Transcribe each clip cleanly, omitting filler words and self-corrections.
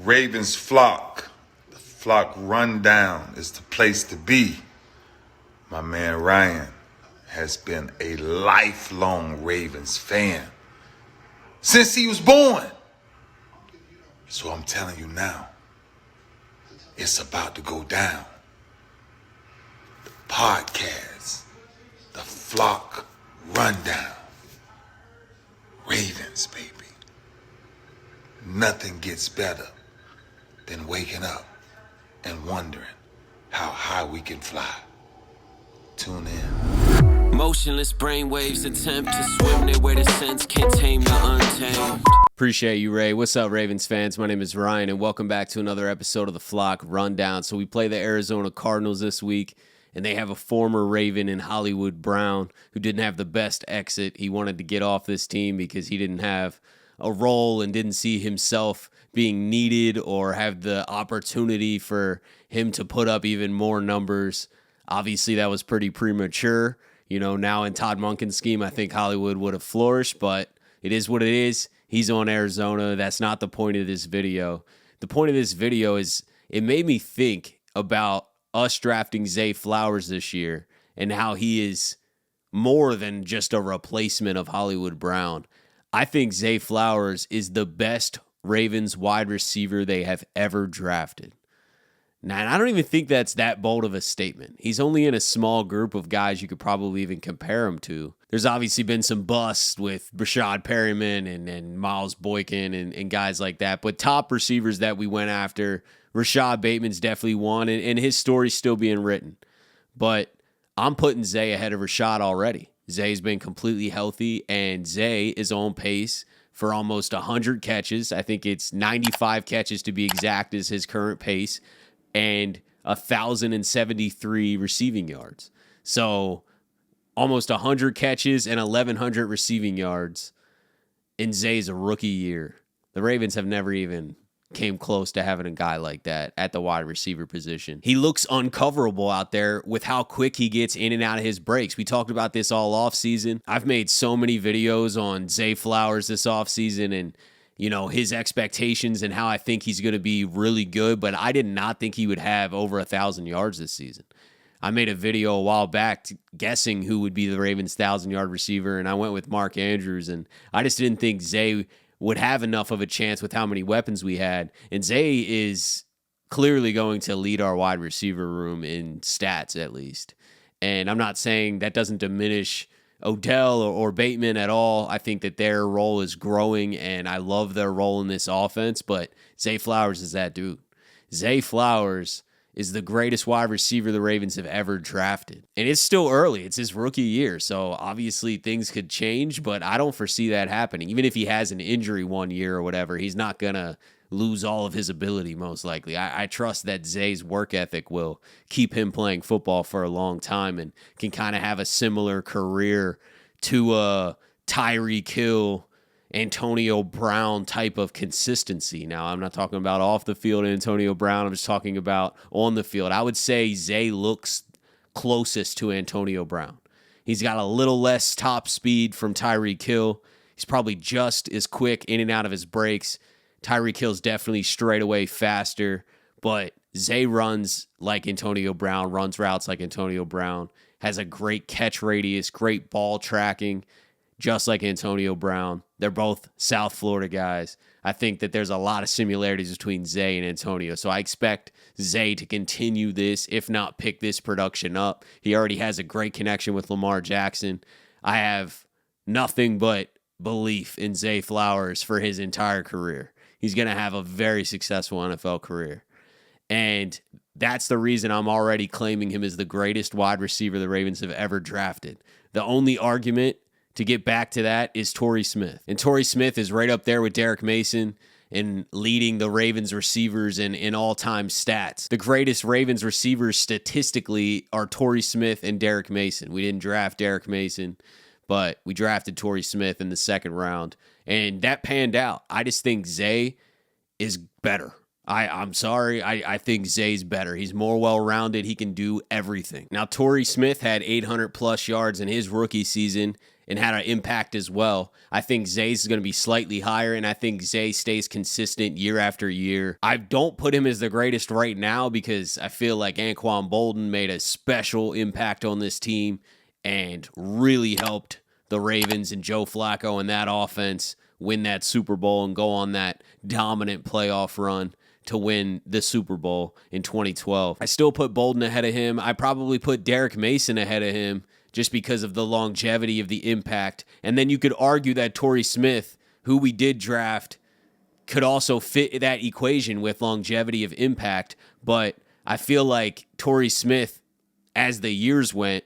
Ravens flock. The flock rundown is the place to be. My man Ryan has been a lifelong Ravens fan since he was born. So I'm telling you now, it's about to go down. The podcast, the flock rundown. Ravens, baby. Nothing gets better than waking up and wondering how high we can fly. Tune in. Motionless brainwaves attempt to swim their way to sense, can't tame the untamed. Appreciate you, Ray. What's up, Ravens fans? My name is Ryan, and welcome back to another episode of the Flock Rundown. So we play the Arizona Cardinals this week, and they have a former Raven in Hollywood Brown who didn't have the best exit. He wanted to get off this team because he didn't have a role and didn't see himself being needed or have the opportunity for him to put up even more numbers. Obviously, that was pretty premature. You know, now in Todd Monken's scheme, I think Hollywood would have flourished, but it is what it is. He's on Arizona. That's not the point of this video. The point of this video is it made me think about us drafting Zay Flowers this year and how he is more than just a replacement of Hollywood Brown. I think Zay Flowers is the best Ravens wide receiver they have ever drafted. Now, and I don't even think that's that bold of a statement. He's only in a small group of guys you could probably even compare him to. There's obviously been some busts with Brashad Perryman and Miles Boykin and guys like that. But top receivers that we went after, Rashad Bateman's definitely one, and his story's still being written. But I'm putting Zay ahead of Rashad already. Zay's been completely healthy, and Zay is on pace for almost 100 catches. I think it's 95 catches to be exact is his current pace, and 1,073 receiving yards. So almost 100 catches and 1,100 receiving yards in Zay's rookie year. The Ravens have never even came close to having a guy like that at the wide receiver position. He looks uncoverable out there with how quick he gets in and out of his breaks. We talked about this all offseason. I've made so many videos on Zay Flowers this offseason and, you know, his expectations and how I think he's going to be really good, but I did not think he would have over 1,000 yards this season. I made a video a while back guessing who would be the Ravens' 1,000-yard receiver, and I went with Mark Andrews, and I just didn't think Zay would have enough of a chance with how many weapons we had. And Zay is clearly going to lead our wide receiver room in stats, at least. And I'm not saying that doesn't diminish Odell or Bateman at all. I think that their role is growing, and I love their role in this offense, but Zay Flowers is that dude. Zay Flowers is the greatest wide receiver the Ravens have ever drafted. And it's still early. It's his rookie year, so obviously things could change, but I don't foresee that happening. Even if he has an injury one year or whatever, he's not going to lose all of his ability, most likely. I trust that Zay's work ethic will keep him playing football for a long time and can kind of have a similar career to Tyreek Hill, Antonio Brown type of consistency. Now, I'm not talking about off the field Antonio Brown. I'm just talking about on the field. I would say Zay looks closest to Antonio Brown. He's got a little less top speed from Tyreek Hill. He's probably just as quick in and out of his breaks. Tyreek Hill's definitely straight away faster, but Zay runs like Antonio Brown, runs routes like Antonio Brown, has a great catch radius, great ball tracking, just like Antonio Brown. They're both South Florida guys. I think that there's a lot of similarities between Zay and Antonio, so I expect Zay to continue this, if not pick this production up. He already has a great connection with Lamar Jackson. I have nothing but belief in Zay Flowers for his entire career. He's going to have a very successful NFL career. And that's the reason I'm already claiming him as the greatest wide receiver the Ravens have ever drafted. The only argument to get back to that is Torrey Smith. And Torrey Smith is right up there with Derrick Mason in leading the Ravens receivers in all-time stats. The greatest Ravens receivers statistically are Torrey Smith and Derrick Mason. We didn't draft Derrick Mason, but we drafted Torrey Smith in the second round, and that panned out. I just think Zay is better. I'm sorry. I think Zay's better. He's more well-rounded. He can do everything. Now, Torrey Smith had 800-plus yards in his rookie season and had an impact as well. I think Zay's going to be slightly higher, and I think Zay stays consistent year after year. I don't put him as the greatest right now because I feel like Anquan Bolden made a special impact on this team and really helped the Ravens and Joe Flacco and that offense win that Super Bowl and go on that dominant playoff run to win the Super Bowl in 2012. I still put Bolden ahead of him. I probably put Derek Mason ahead of him just because of the longevity of the impact. And then you could argue that Torrey Smith, who we did draft, could also fit that equation with longevity of impact. But I feel like Torrey Smith, as the years went,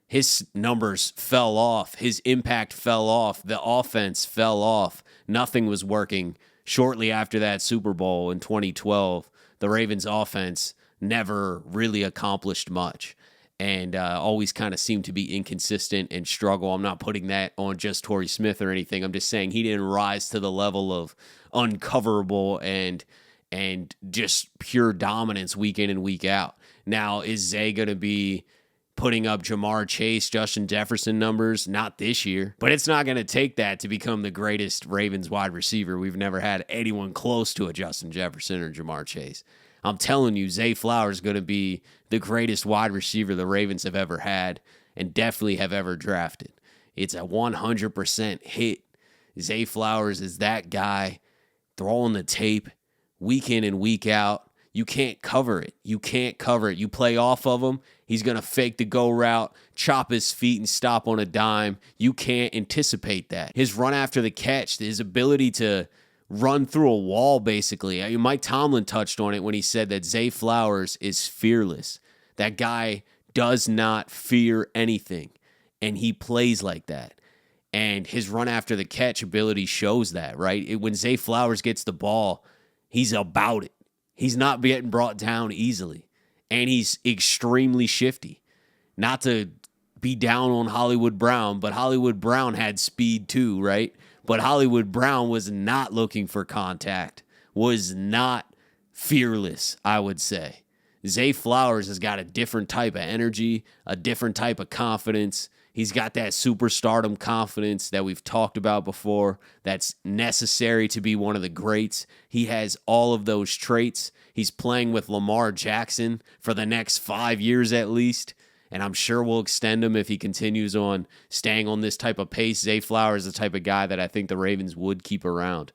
his numbers fell off. His impact fell off. The offense fell off. Nothing was working. Shortly after that Super Bowl in 2012, the Ravens offense never really accomplished much and always kind of seemed to be inconsistent and struggle. I'm not putting that on just Torrey Smith or anything. I'm just saying he didn't rise to the level of uncoverable and just pure dominance week in and week out. Now, is Zay going to be putting up Jamar Chase, Justin Jefferson numbers? Not this year. But it's not going to take that to become the greatest Ravens wide receiver. We've never had anyone close to a Justin Jefferson or Jamar Chase. I'm telling you, Zay Flowers is going to be the greatest wide receiver the Ravens have ever had and definitely have ever drafted. It's a 100% hit. Zay Flowers is that guy throwing the tape week in and week out. You can't cover it. You can't cover it. You play off of him. He's going to fake the go route, chop his feet, and stop on a dime. You can't anticipate that. His run after the catch, his ability to run through a wall, basically. Mike Tomlin touched on it when he said that Zay Flowers is fearless. That guy does not fear anything, and he plays like that. And his run after the catch ability shows that, right? When Zay Flowers gets the ball, he's about it. He's not getting brought down easily. And he's extremely shifty. Not to be down on Hollywood Brown, but Hollywood Brown had speed too, right? But Hollywood Brown was not looking for contact, was not fearless, I would say. Zay Flowers has got a different type of energy, a different type of confidence. He's got that superstardom confidence that we've talked about before that's necessary to be one of the greats. He has all of those traits. He's playing with Lamar Jackson for the next 5 years at least, and I'm sure we'll extend him if he continues on staying on this type of pace. Zay Flowers is the type of guy that I think the Ravens would keep around.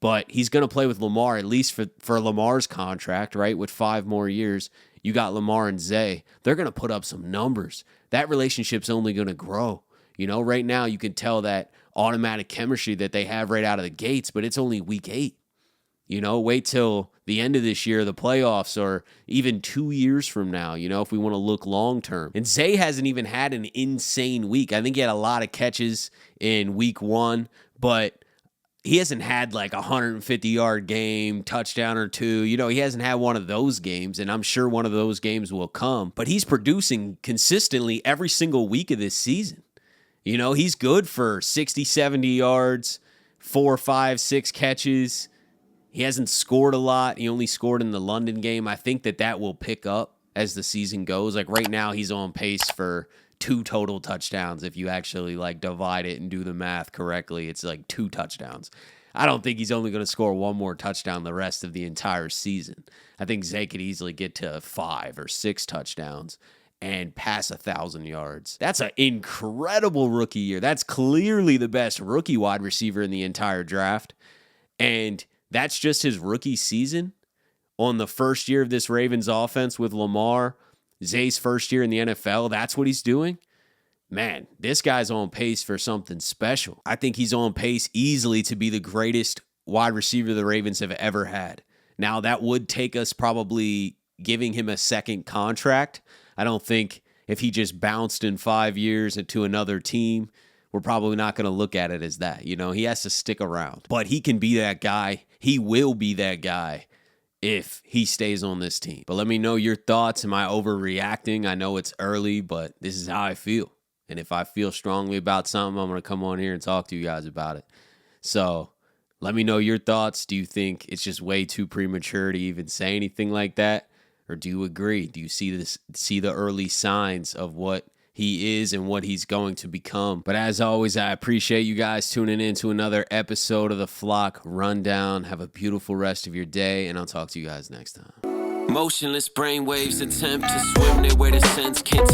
But he's going to play with Lamar, at least for Lamar's contract, right, with 5 more years. You got Lamar and Zay. They're going to put up some numbers. That relationship's only going to grow. You know, right now you can tell that automatic chemistry that they have right out of the gates, but it's only week 8. You know, wait till the end of this year, the playoffs, or even 2 years from now, you know, if we want to look long term. And Zay hasn't even had an insane week. I think he had a lot of catches in week 1, but he hasn't had like a 150-yard game, touchdown or 2. You know, he hasn't had one of those games, and I'm sure one of those games will come. But he's producing consistently every single week of this season. You know, he's good for 60, 70 yards, 4, 5, 6 catches. He hasn't scored a lot. He only scored in the London game. I think that will pick up as the season goes. Like right now, he's on pace for 2 total touchdowns. If you actually like divide it and do the math correctly, it's like 2 touchdowns. I don't think he's only going to score 1 more touchdown the rest of the entire season. I think Zay could easily get to 5 or 6 touchdowns and pass 1,000 yards. That's an incredible rookie year. That's clearly the best rookie wide receiver in the entire draft. And that's just his rookie season on the first year of this Ravens offense with Lamar. Zay's first year in the NFL, that's what he's doing. Man, this guy's on pace for something special. I think he's on pace easily to be the greatest wide receiver the Ravens have ever had. Now, that would take us probably giving him a second contract. I don't think if he just bounced in 5 years into another team, we're probably not going to look at it as that. You know, he has to stick around. But he can be that guy. He will be that guy if he stays on this team. But let me know your thoughts. Am I overreacting? I know it's early, but this is how I feel. And if I feel strongly about something, I'm going to come on here and talk to you guys about it. So Let me know your thoughts. Do you think it's just way too premature to even say anything like that? Or do you agree? Do you see the early signs of what he is and what he's going to become? But as always, I appreciate you guys tuning in to another episode of the Flock Rundown. Have a beautiful rest of your day, and I'll talk to you guys next time. Motionless brainwaves attempt to swim their way to sense. Can't